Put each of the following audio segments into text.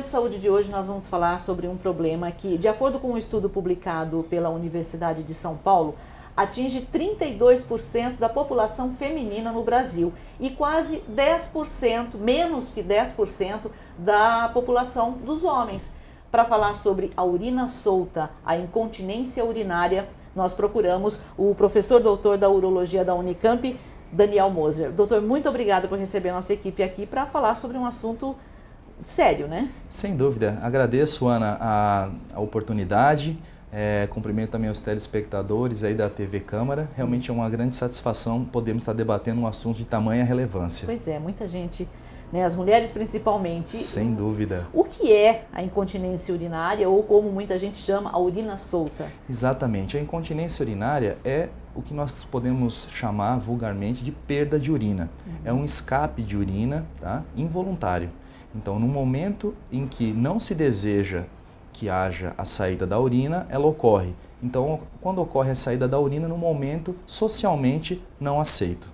Saúde de hoje nós vamos falar sobre um problema que, de acordo com um estudo publicado pela Universidade de São Paulo, atinge 32% da população feminina no Brasil e quase 10%, menos que 10% da população dos homens. Para falar sobre a urina solta, a incontinência urinária, nós procuramos o professor doutor da urologia da Unicamp, Daniel Moser. Doutor, muito obrigada por receber a nossa equipe aqui para falar sobre um assunto sério, né? Sem dúvida. Agradeço, Ana, a oportunidade. Cumprimento também os telespectadores aí da TV Câmara. Realmente é uma grande satisfação podermos estar debatendo um assunto de tamanha relevância. Pois é, muita gente, né, as mulheres principalmente. Sem dúvida. O que é a incontinência urinária ou como muita gente chama, a urina solta? Exatamente. A incontinência urinária é o que nós podemos chamar vulgarmente de perda de urina. É um escape de urina, tá, involuntário. Então, no momento em que não se deseja que haja a saída da urina, ela ocorre. Então, quando ocorre a saída da urina, no momento socialmente não aceito.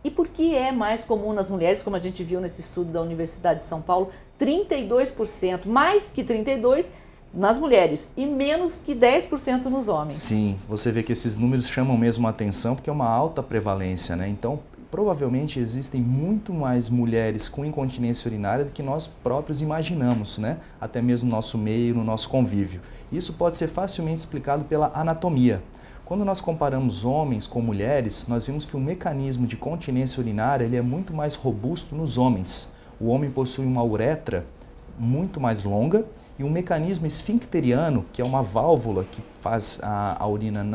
E por que é mais comum nas mulheres, como a gente viu nesse estudo da Universidade de São Paulo, 32%, mais que 32% nas mulheres e menos que 10% nos homens? Sim, você vê que esses números chamam mesmo a atenção porque é uma alta prevalência, né? Então, provavelmente existem muito mais mulheres com incontinência urinária do que nós próprios imaginamos, né? Até mesmo no nosso meio, no nosso convívio. Isso pode ser facilmente explicado pela anatomia. Quando nós comparamos homens com mulheres, nós vimos que o mecanismo de continência urinária ele é muito mais robusto nos homens. O homem possui uma uretra muito mais longa e um mecanismo esfincteriano, que é uma válvula que faz a urina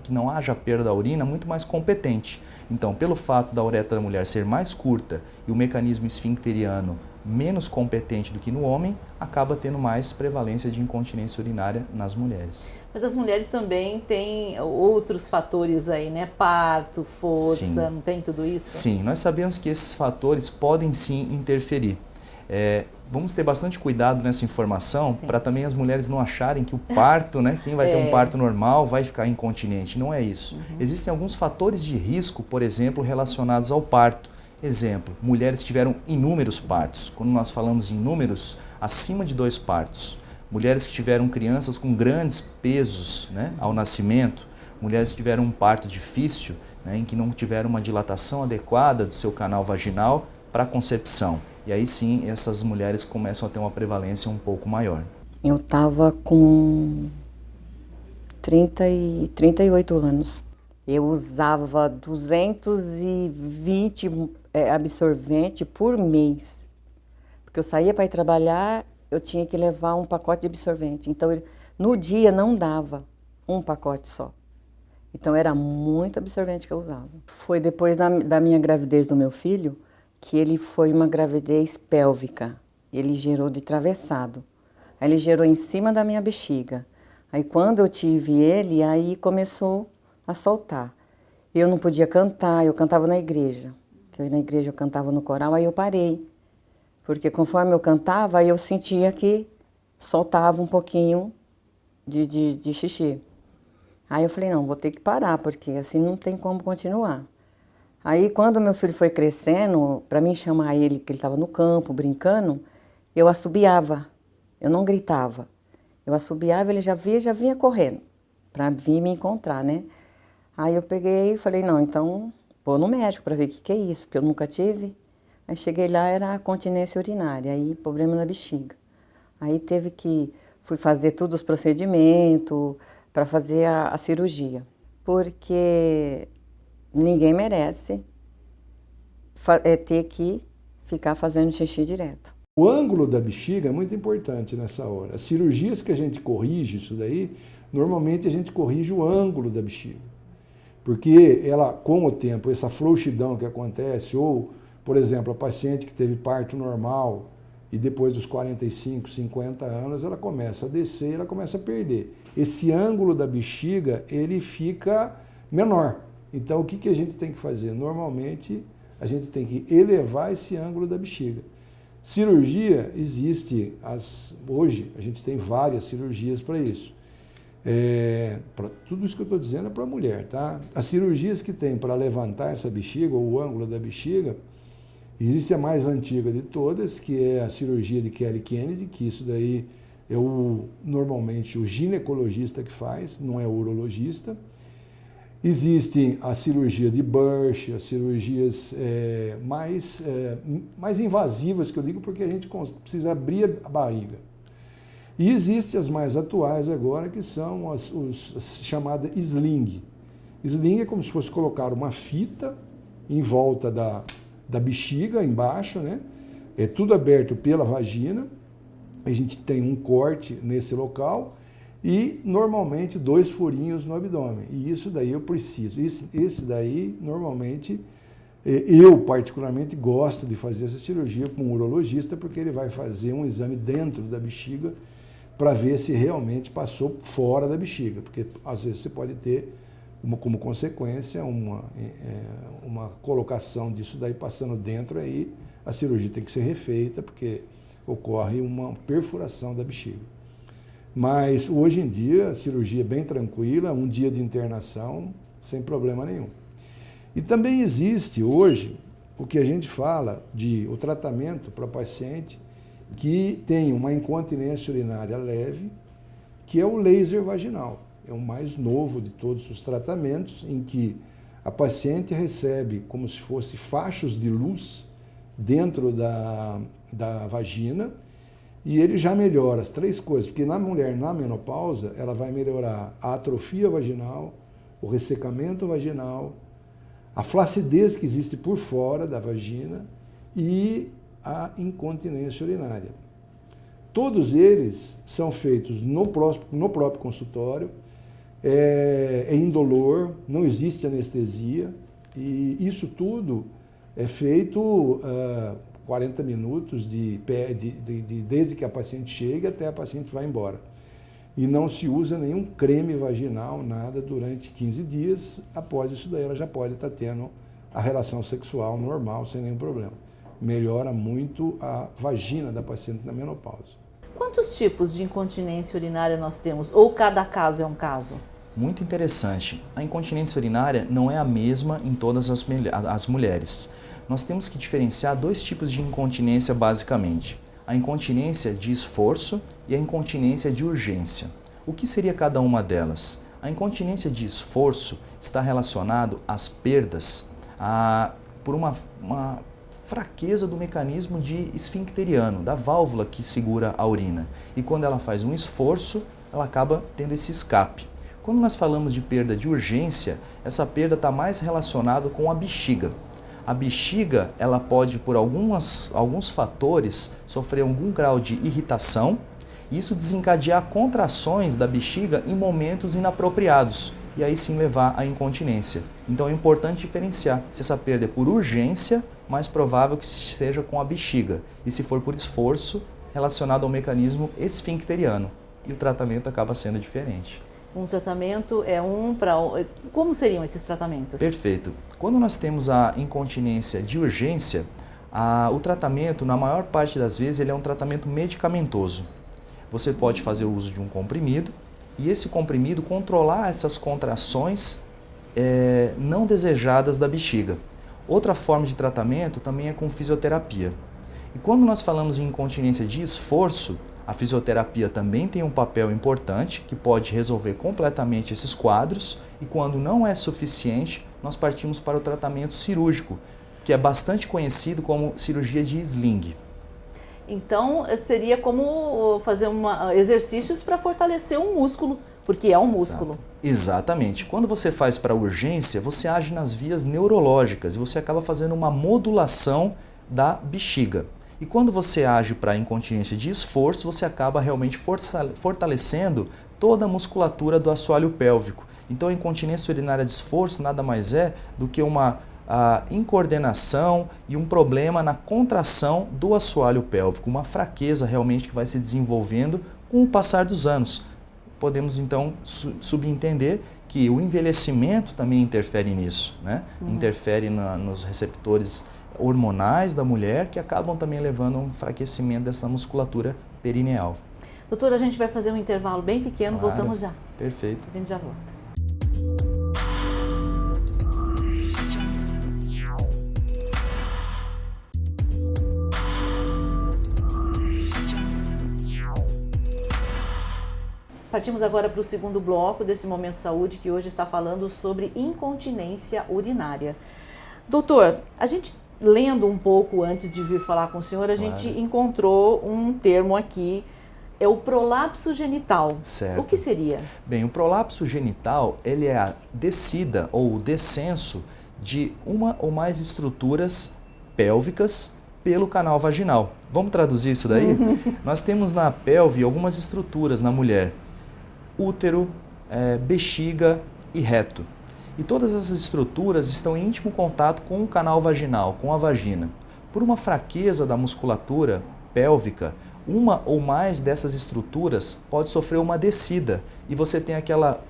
que não haja perda da urina, muito mais competente. Então, pelo fato da uretra da mulher ser mais curta e o mecanismo esfincteriano menos competente do que no homem, acaba tendo mais prevalência de incontinência urinária nas mulheres. Mas as mulheres também têm outros fatores aí, né? Parto, força, Sim. Não tem tudo isso? Sim, nós sabemos que esses fatores podem sim interferir. Vamos ter bastante cuidado nessa informação para também as mulheres não acharem que o parto, né, quem vai ter um parto normal vai ficar incontinente. Não é isso. Existem alguns fatores de risco, por exemplo, relacionados ao parto. Exemplo, mulheres que tiveram inúmeros partos. Quando nós falamos em números, acima de 2 partos. Mulheres que tiveram crianças com grandes pesos, né, ao nascimento. Mulheres que tiveram um parto difícil, né, em que não tiveram uma dilatação adequada do seu canal vaginal para a concepção. E aí sim, essas mulheres começam a ter uma prevalência um pouco maior. Eu estava com 38 anos. Eu usava 220 absorvente por mês. Porque eu saía para ir trabalhar, eu tinha que levar um pacote de absorvente. Então, no dia não dava um pacote só. Então, era muito absorvente que eu usava. Foi depois da minha gravidez do meu filho, que ele foi uma gravidez pélvica. Ele gerou de travessado. Aí ele gerou em cima da minha bexiga. Aí quando eu tive ele, aí começou a soltar. Eu não podia cantar, eu cantava na igreja. Na igreja eu cantava no coral, aí eu parei. Porque conforme eu cantava, aí eu sentia que soltava um pouquinho de xixi. Aí eu falei, não, vou ter que parar, porque assim não tem como continuar. Aí, quando meu filho foi crescendo, para mim chamar ele, que ele estava no campo, brincando, eu assobiava, eu não gritava. Eu assobiava, ele já vinha correndo, para vir me encontrar, né? Aí eu peguei e falei, não, então, vou no médico para ver o que é isso, porque eu nunca tive. Aí cheguei lá, era a continência urinária, aí problema na bexiga. Aí fui fazer todos os procedimentos para fazer a cirurgia, porque ninguém merece ter que ficar fazendo xixi direto. O ângulo da bexiga é muito importante nessa hora. As cirurgias que a gente corrige isso daí, normalmente a gente corrige o ângulo da bexiga. Porque ela, com o tempo, essa frouxidão que acontece, ou, por exemplo, a paciente que teve parto normal e depois dos 45, 50 anos, ela começa a descer, ela começa a perder. Esse ângulo da bexiga, ele fica menor. Então, o que a gente tem que fazer? Normalmente, a gente tem que elevar esse ângulo da bexiga. Cirurgia, hoje a gente tem várias cirurgias para isso. Tudo isso que eu estou dizendo é para a mulher, tá? As cirurgias que tem para levantar essa bexiga, ou o ângulo da bexiga, Existe a mais antiga de todas, que é a cirurgia de Kelly Kennedy, que isso daí é normalmente o ginecologista que faz, não é o urologista. Existem a cirurgia de Burch, as cirurgias mais invasivas, que eu digo porque a gente precisa abrir a barriga. E existem as mais atuais agora, que são as chamadas sling. Sling é como se fosse colocar uma fita em volta da bexiga, embaixo, né? É tudo aberto pela vagina. A gente tem um corte nesse local e, normalmente, 2 furinhos no abdômen. E isso daí eu preciso. Esse daí, normalmente, eu particularmente gosto de fazer essa cirurgia com um urologista, porque ele vai fazer um exame dentro da bexiga para ver se realmente passou fora da bexiga. Porque, às vezes, você pode ter, como consequência, uma colocação disso daí passando dentro, aí a cirurgia tem que ser refeita, porque ocorre uma perfuração da bexiga. Mas, hoje em dia, a cirurgia é bem tranquila, 1 dia de internação, sem problema nenhum. E também existe, hoje, o que a gente fala o tratamento para paciente que tem uma incontinência urinária leve, que é o laser vaginal. É o mais novo de todos os tratamentos, em que a paciente recebe como se fosse fachos de luz dentro da vagina, e ele já melhora as 3 coisas, porque na mulher, na menopausa, ela vai melhorar a atrofia vaginal, o ressecamento vaginal, a flacidez que existe por fora da vagina e a incontinência urinária. Todos eles são feitos no próprio consultório, é indolor, não existe anestesia, e isso tudo é feito 40 minutos desde que a paciente chega até a paciente vai embora. E não se usa nenhum creme vaginal, nada, durante 15 dias. Após isso daí, ela já pode estar tendo a relação sexual normal, sem nenhum problema. Melhora muito a vagina da paciente na menopausa. Quantos tipos de incontinência urinária nós temos? Ou cada caso é um caso? Muito interessante. A incontinência urinária não é a mesma em todas as mulheres. Nós temos que diferenciar 2 tipos de incontinência basicamente. A incontinência de esforço e a incontinência de urgência. O que seria cada uma delas? A incontinência de esforço está relacionado às perdas por uma fraqueza do mecanismo esfincteriano, da válvula que segura a urina. E quando ela faz um esforço, ela acaba tendo esse escape. Quando nós falamos de perda de urgência, essa perda está mais relacionada com a bexiga. A bexiga, ela pode, por alguns fatores, sofrer algum grau de irritação, e isso desencadear contrações da bexiga em momentos inapropriados, e aí sim levar à incontinência. Então é importante diferenciar se essa perda é por urgência, mais provável que seja com a bexiga, e se for por esforço, relacionado ao mecanismo esfincteriano, e o tratamento acaba sendo diferente. Um tratamento é Como seriam esses tratamentos? Perfeito. Quando nós temos a incontinência de urgência, o tratamento, na maior parte das vezes, ele é um tratamento medicamentoso. Você pode fazer o uso de um comprimido e esse comprimido controlar essas contrações não desejadas da bexiga. Outra forma de tratamento também é com fisioterapia. E quando nós falamos em incontinência de esforço, a fisioterapia também tem um papel importante que pode resolver completamente esses quadros, e quando não é suficiente, nós partimos para o tratamento cirúrgico, que é bastante conhecido como cirurgia de sling. Então, seria como fazer exercícios para fortalecer um músculo, porque é um músculo. Exatamente. Quando você faz para urgência, você age nas vias neurológicas e você acaba fazendo uma modulação da bexiga. E quando você age para a incontinência de esforço, você acaba realmente fortalecendo toda a musculatura do assoalho pélvico. Então a incontinência urinária de esforço nada mais é do que uma incoordenação e um problema na contração do assoalho pélvico, uma fraqueza realmente que vai se desenvolvendo com o passar dos anos. Podemos então subentender que o envelhecimento também interfere nisso, né? Interfere nos receptores hormonais da mulher, que acabam também levando a um enfraquecimento dessa musculatura perineal. Doutor, a gente vai fazer um intervalo bem pequeno, Claro. Voltamos já. Perfeito. A gente já volta. Partimos agora para o segundo bloco desse Momento Saúde, que hoje está falando sobre incontinência urinária. Doutor, a gente lendo um pouco antes de vir falar com o senhor, a gente encontrou um termo aqui, é o prolapso genital. Certo. O que seria? Bem, o prolapso genital, ele é a descida ou o descenso de uma ou mais estruturas pélvicas pelo canal vaginal. Vamos traduzir isso daí? Nós temos na pelve algumas estruturas na mulher: útero, bexiga e reto. E todas essas estruturas estão em íntimo contato com o canal vaginal, com a vagina. Por uma fraqueza da musculatura pélvica, uma ou mais dessas estruturas pode sofrer uma descida e você tem aquela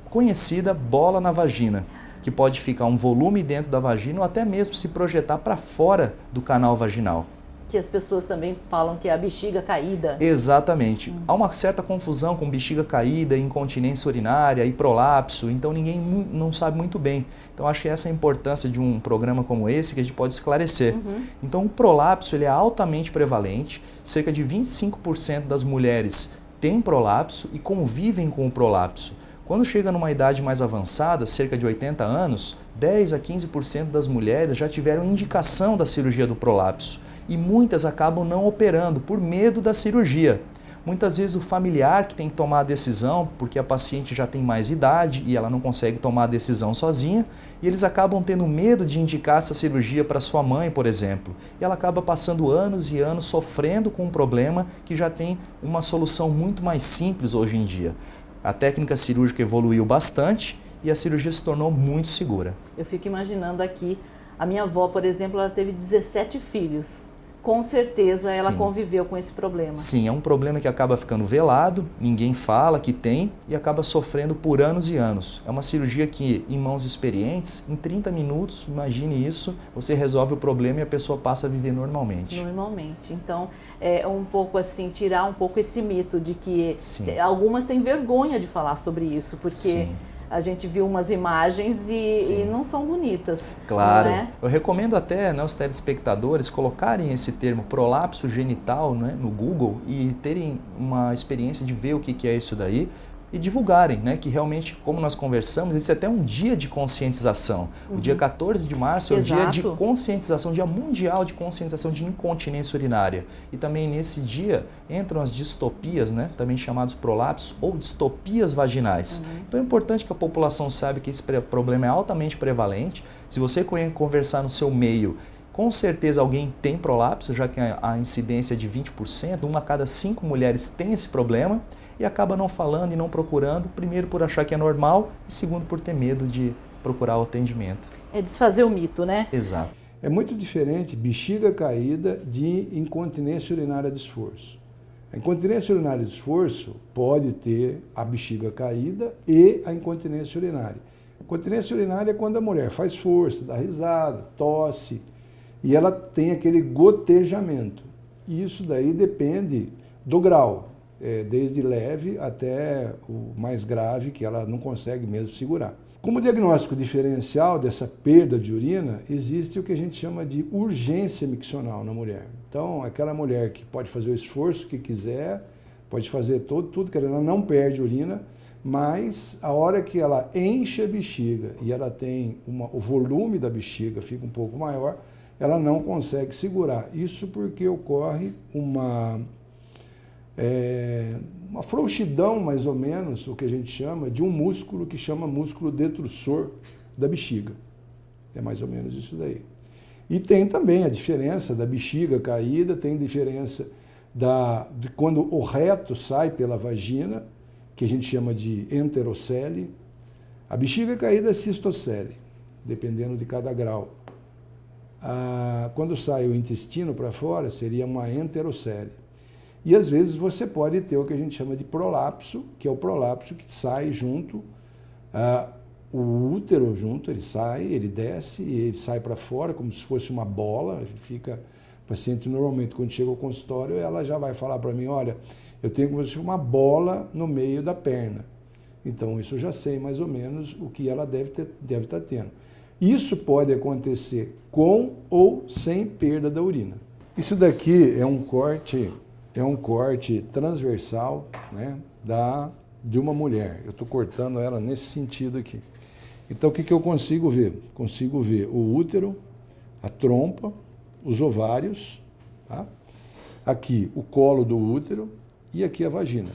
conhecida bola na vagina, que pode ficar um volume dentro da vagina ou até mesmo se projetar para fora do canal vaginal. Que as pessoas também falam que é a bexiga caída. Exatamente. Há uma certa confusão com bexiga caída, incontinência urinária e prolapso, então ninguém não sabe muito bem. Então acho que essa é a importância de um programa como esse que a gente pode esclarecer. Então o prolapso ele é altamente prevalente, cerca de 25% das mulheres têm prolapso e convivem com o prolapso. Quando chega numa idade mais avançada, cerca de 80 anos, 10 a 15% das mulheres já tiveram indicação da cirurgia do prolapso. E muitas acabam não operando por medo da cirurgia. Muitas vezes o familiar que tem que tomar a decisão, porque a paciente já tem mais idade e ela não consegue tomar a decisão sozinha, e eles acabam tendo medo de indicar essa cirurgia para sua mãe, por exemplo. E ela acaba passando anos e anos sofrendo com um problema que já tem uma solução muito mais simples hoje em dia. A técnica cirúrgica evoluiu bastante e a cirurgia se tornou muito segura. Eu fico imaginando aqui, a minha avó, por exemplo, ela teve 17 filhos. Com certeza ela conviveu com esse problema. Sim, é um problema que acaba ficando velado, ninguém fala que tem e acaba sofrendo por anos e anos. É uma cirurgia que, em mãos experientes, em 30 minutos, imagine isso, você resolve o problema e a pessoa passa a viver normalmente. Normalmente. Então, é um pouco assim, tirar um pouco esse mito de que algumas têm vergonha de falar sobre isso, porque a gente viu umas imagens e não são bonitas. Claro. Não é? Eu recomendo até os telespectadores colocarem esse termo prolapso genital no Google e terem uma experiência de ver o que é isso daí e divulgarem, que realmente, como nós conversamos, esse é até um dia de conscientização. O dia 14 de março é o dia de conscientização, dia mundial de conscientização de incontinência urinária. E também nesse dia entram as distopias, também chamados prolapsos ou distopias vaginais. Então é importante que a população saiba que esse problema é altamente prevalente. Se você conversar no seu meio, com certeza alguém tem prolapso, já que a incidência é de 20%, uma a cada 5 mulheres tem esse problema. E acaba não falando e não procurando, primeiro por achar que é normal e segundo por ter medo de procurar o atendimento. É desfazer o mito, né? Exato. É muito diferente bexiga caída de incontinência urinária de esforço. A incontinência urinária de esforço pode ter a bexiga caída e a incontinência urinária. Incontinência urinária é quando a mulher faz força, dá risada, tosse e ela tem aquele gotejamento. E isso daí depende do grau. Desde leve até o mais grave, que ela não consegue mesmo segurar. Como diagnóstico diferencial dessa perda de urina, existe o que a gente chama de urgência miccional na mulher. Então, aquela mulher que pode fazer o esforço que quiser, pode fazer tudo que ela não perde urina, mas a hora que ela enche a bexiga e ela tem o volume da bexiga fica um pouco maior, ela não consegue segurar. Isso porque ocorre uma frouxidão, mais ou menos, o que a gente chama de um músculo que chama músculo detrusor da bexiga. É mais ou menos isso daí. E tem também a diferença da bexiga caída, tem diferença de quando o reto sai pela vagina, que a gente chama de enterocele. A bexiga caída é cistocele, dependendo de cada grau. Quando sai o intestino para fora, seria uma enterocele. E às vezes você pode ter o que a gente chama de prolapso, que é o prolapso que sai junto, o útero junto, ele sai, ele desce e ele sai para fora como se fosse uma bola. O paciente normalmente quando chega ao consultório, ela já vai falar para mim, olha, eu tenho como se fosse uma bola no meio da perna. Então isso eu já sei mais ou menos o que ela deve estar tendo. Isso pode acontecer com ou sem perda da urina. Isso daqui é um corte transversal, da de uma mulher, eu estou cortando ela nesse sentido aqui. Então, o que eu consigo ver? Consigo ver o útero, a trompa, os ovários, tá? Aqui o colo do útero e aqui a vagina.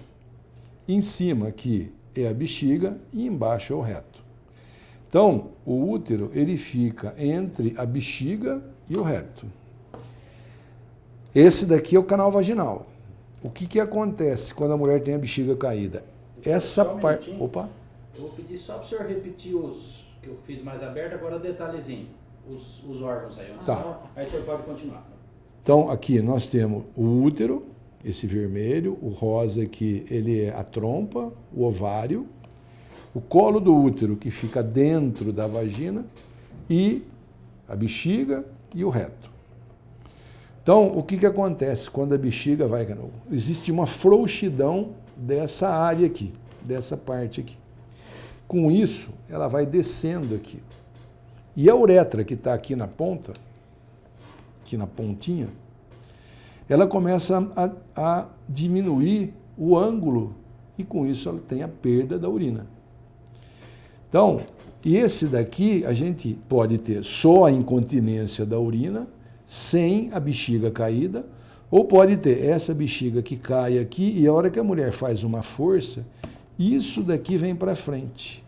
Em cima aqui é a bexiga e embaixo é o reto. Então, o útero ele fica entre a bexiga e o reto. Esse daqui é o canal vaginal. O que acontece quando a mulher tem a bexiga caída? Essa parte... Opa! Eu vou pedir só para o senhor repetir os que eu fiz mais aberto, agora detalhezinho, os órgãos aí. Tá. Aí o senhor pode continuar. Então, aqui nós temos o útero, esse vermelho, o rosa aqui, ele é a trompa, o ovário, o colo do útero, que fica dentro da vagina, e a bexiga e o reto. Então, o que acontece quando a bexiga vai... Existe uma frouxidão dessa área aqui, dessa parte aqui. Com isso, ela vai descendo aqui. E a uretra, que está aqui na ponta, aqui na pontinha, ela começa a diminuir o ângulo e com isso ela tem a perda da urina. Então, esse daqui a gente pode ter só a incontinência da urina, sem a bexiga caída, ou pode ter essa bexiga que cai aqui e a hora que a mulher faz uma força, isso daqui vem para frente.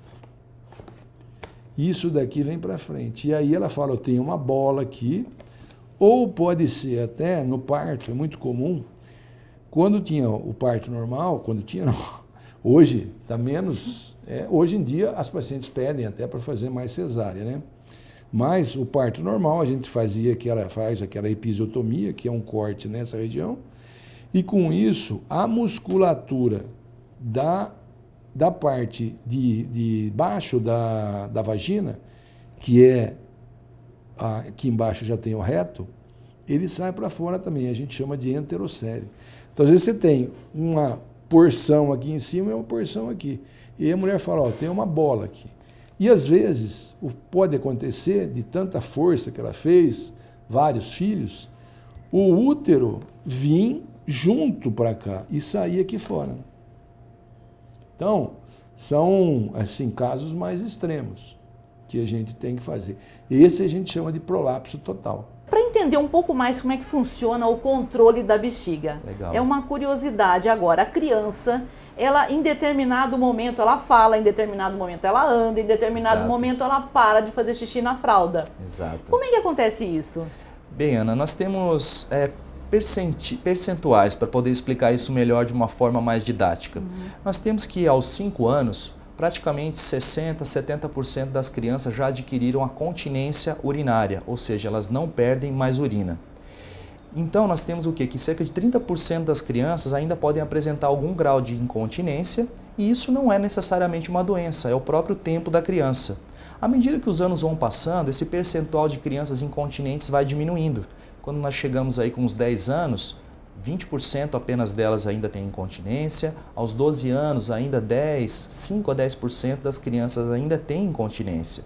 Isso daqui vem para frente. E aí ela fala, eu tenho uma bola aqui, ou pode ser até no parto, é muito comum, quando tinha o parto normal, quando tinha não, hoje está menos, hoje em dia as pacientes pedem até para fazer mais cesárea, né? Mas o parto normal a gente faz aquela episiotomia, que é um corte nessa região, e com isso a musculatura da parte de baixo da vagina, que é aqui embaixo já tem o reto, ele sai para fora também, a gente chama de enterocele. Então, às vezes você tem uma porção aqui em cima e uma porção aqui. E aí a mulher fala, ó, tem uma bola aqui. E às vezes pode acontecer, de tanta força que ela fez, vários filhos, o útero vir junto para cá e sair aqui fora. Então, são assim, casos mais extremos que a gente tem que fazer. Esse a gente chama de prolapso total. Para entender um pouco mais como é que funciona o controle da bexiga, Legal. É uma curiosidade agora. A criança, ela em determinado momento ela fala, em determinado momento ela anda, em determinado Exato. momento ela para de fazer xixi na fralda. Exato. Como é que acontece isso? Bem, Ana, nós temos percentuais para poder explicar isso melhor de uma forma mais didática. Nós temos que aos 5 anos, praticamente 60%, 70% das crianças já adquiriram a continência urinária, ou seja, elas não perdem mais urina. Então nós temos o quê? Que cerca de 30% das crianças ainda podem apresentar algum grau de incontinência e isso não é necessariamente uma doença, é o próprio tempo da criança. À medida que os anos vão passando, esse percentual de crianças incontinentes vai diminuindo. Quando nós chegamos aí com uns 10 anos, 20% apenas delas ainda têm incontinência. Aos 12 anos, ainda 5 a 10% das crianças ainda têm incontinência.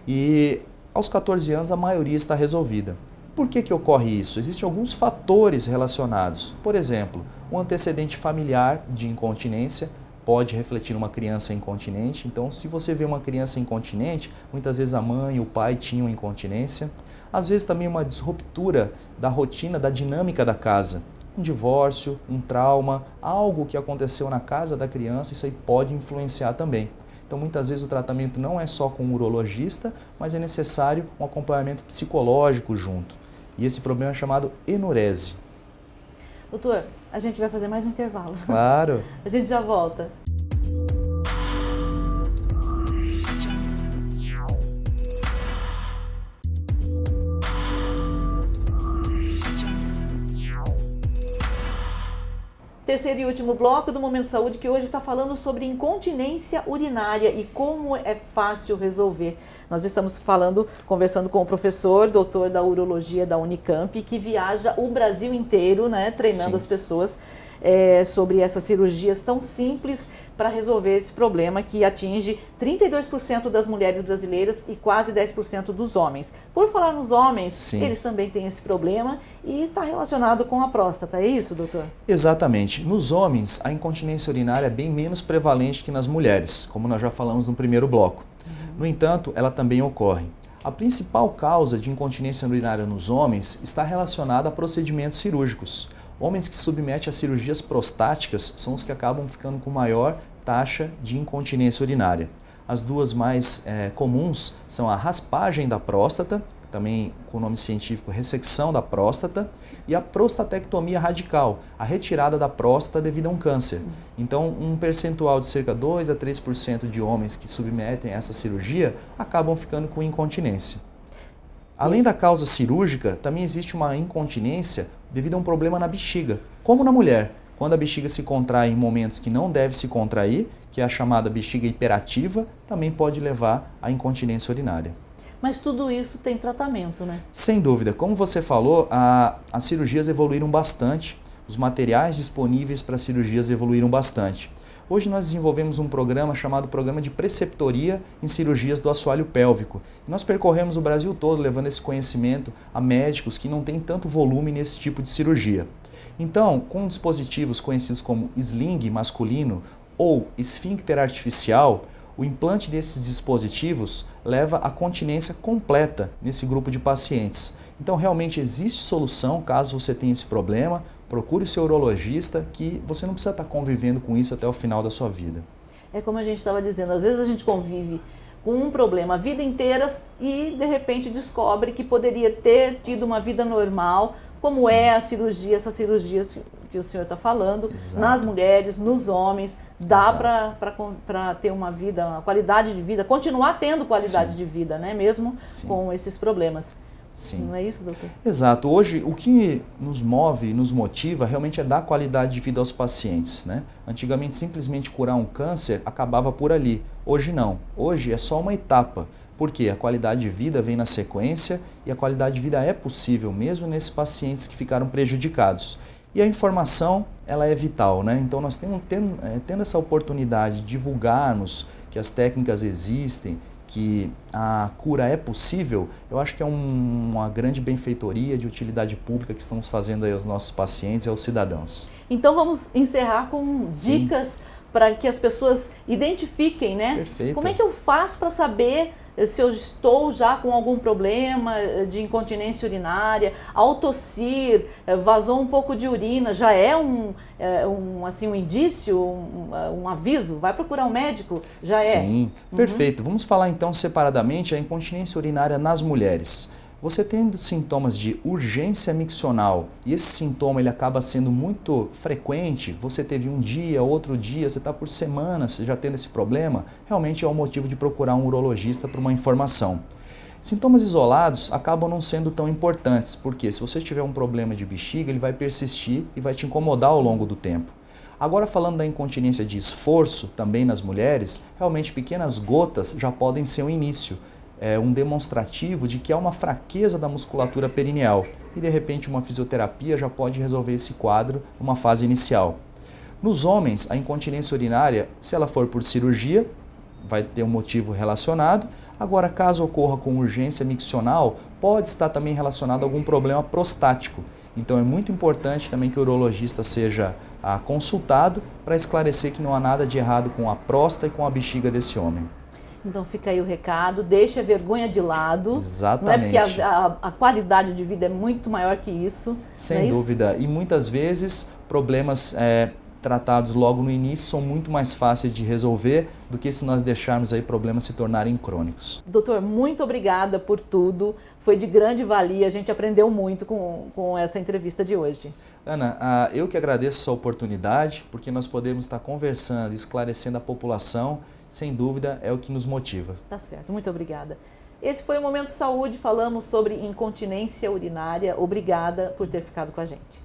E aos 14 anos, a maioria está resolvida. Por que ocorre isso? Existem alguns fatores relacionados. Por exemplo, um antecedente familiar de incontinência pode refletir uma criança incontinente. Então, se você vê uma criança incontinente, muitas vezes a mãe e o pai tinham incontinência. Às vezes também uma disruptura da rotina, da dinâmica da casa. Um divórcio, um trauma, algo que aconteceu na casa da criança, isso aí pode influenciar também. Então, muitas vezes o tratamento não é só com o urologista, mas é necessário um acompanhamento psicológico junto. E esse problema é chamado enurese. Doutor, a gente vai fazer mais um intervalo. Claro. A gente já volta. Terceiro e último bloco do Momento Saúde, que hoje está falando sobre incontinência urinária e como é fácil resolver. Nós estamos conversando com o professor, doutor da urologia da Unicamp, que viaja o Brasil inteiro, né, treinando Sim. as pessoas sobre essas cirurgias tão simples para resolver esse problema que atinge 32% das mulheres brasileiras e quase 10% dos homens. Por falar nos homens, Sim. eles também têm esse problema e está relacionado com a próstata, é isso, doutor? Exatamente. Nos homens, a incontinência urinária é bem menos prevalente que nas mulheres, como nós já falamos no primeiro bloco. No entanto, ela também ocorre. A principal causa de incontinência urinária nos homens está relacionada a procedimentos cirúrgicos. Homens que se submetem a cirurgias prostáticas são os que acabam ficando com maior taxa de incontinência urinária. As duas mais comuns são a raspagem da próstata, também com o nome científico ressecção da próstata, e a prostatectomia radical, a retirada da próstata devido a um câncer. Então, um percentual de cerca de 2 a 3% de homens que submetem a essa cirurgia acabam ficando com incontinência. Além da causa cirúrgica, também existe uma incontinência devido a um problema na bexiga, como na mulher. Quando a bexiga se contrai em momentos que não deve se contrair, que é a chamada bexiga hiperativa, também pode levar à incontinência urinária. Mas tudo isso tem tratamento, né? Sem dúvida. Como você falou, as cirurgias evoluíram bastante, os materiais disponíveis para cirurgias evoluíram bastante. Hoje nós desenvolvemos um programa chamado Programa de Preceptoria em Cirurgias do Assoalho Pélvico. Nós percorremos o Brasil todo levando esse conhecimento a médicos que não têm tanto volume nesse tipo de cirurgia. Então, com dispositivos conhecidos como sling masculino ou esfíncter artificial, o implante desses dispositivos leva à continência completa nesse grupo de pacientes. Então, realmente existe solução caso você tenha esse problema. Procure o seu urologista, que você não precisa estar convivendo com isso até o final da sua vida. É como a gente estava dizendo, às vezes a gente convive com um problema a vida inteira e de repente descobre que poderia ter tido uma vida normal, como Sim. é a cirurgia, essas cirurgias que o senhor está falando, Exato. nas mulheres, nos homens, dá Exato. para ter uma vida, uma qualidade de vida, continuar tendo qualidade Sim. de vida, né? Mesmo Sim. com esses problemas. Sim. Não é isso, doutor? Exato. Hoje, o que nos move e nos motiva realmente é dar qualidade de vida aos pacientes, né? Antigamente, simplesmente curar um câncer acabava por ali. Hoje não. Hoje é só uma etapa. Porque a qualidade de vida vem na sequência e a qualidade de vida é possível mesmo nesses pacientes que ficaram prejudicados. E a informação, ela é vital, né? Então, nós tendo essa oportunidade de divulgarmos que as técnicas existem, que a cura é possível, eu acho que é uma grande benfeitoria de utilidade pública que estamos fazendo aí aos nossos pacientes e aos cidadãos. Então vamos encerrar com dicas para que as pessoas identifiquem, né? Perfeito. Como é que eu faço para saber se eu estou já com algum problema de incontinência urinária, ao tossir, vazou um pouco de urina, já é um indício, um aviso? Vai procurar um médico? Já é? Sim, perfeito. Vamos falar então separadamente a incontinência urinária nas mulheres. Você tendo sintomas de urgência miccional e esse sintoma ele acaba sendo muito frequente, você teve um dia, outro dia, você está por semanas já tendo esse problema, realmente é o motivo de procurar um urologista para uma informação. Sintomas isolados acabam não sendo tão importantes, porque se você tiver um problema de bexiga, ele vai persistir e vai te incomodar ao longo do tempo. Agora, falando da incontinência de esforço, também nas mulheres, realmente pequenas gotas já podem ser um início. É um demonstrativo de que há uma fraqueza da musculatura perineal e de repente uma fisioterapia já pode resolver esse quadro numa fase inicial. Nos homens, a incontinência urinária, se ela for por cirurgia, vai ter um motivo relacionado. Agora, caso ocorra com urgência miccional, pode estar também relacionado a algum problema prostático. Então é muito importante também que o urologista seja consultado para esclarecer que não há nada de errado com a próstata e com a bexiga desse homem. Então fica aí o recado, deixe a vergonha de lado. Exatamente. Não é porque a qualidade de vida é muito maior que isso. Sem dúvida. E muitas vezes problemas tratados logo no início são muito mais fáceis de resolver do que se nós deixarmos aí problemas se tornarem crônicos. Doutor, muito obrigada por tudo. Foi de grande valia, a gente aprendeu muito com essa entrevista de hoje. Ana, eu que agradeço essa oportunidade, porque nós podemos estar conversando, esclarecendo a população. Sem dúvida, é o que nos motiva. Tá certo, muito obrigada. Esse foi o Momento Saúde, falamos sobre incontinência urinária. Obrigada por ter ficado com a gente.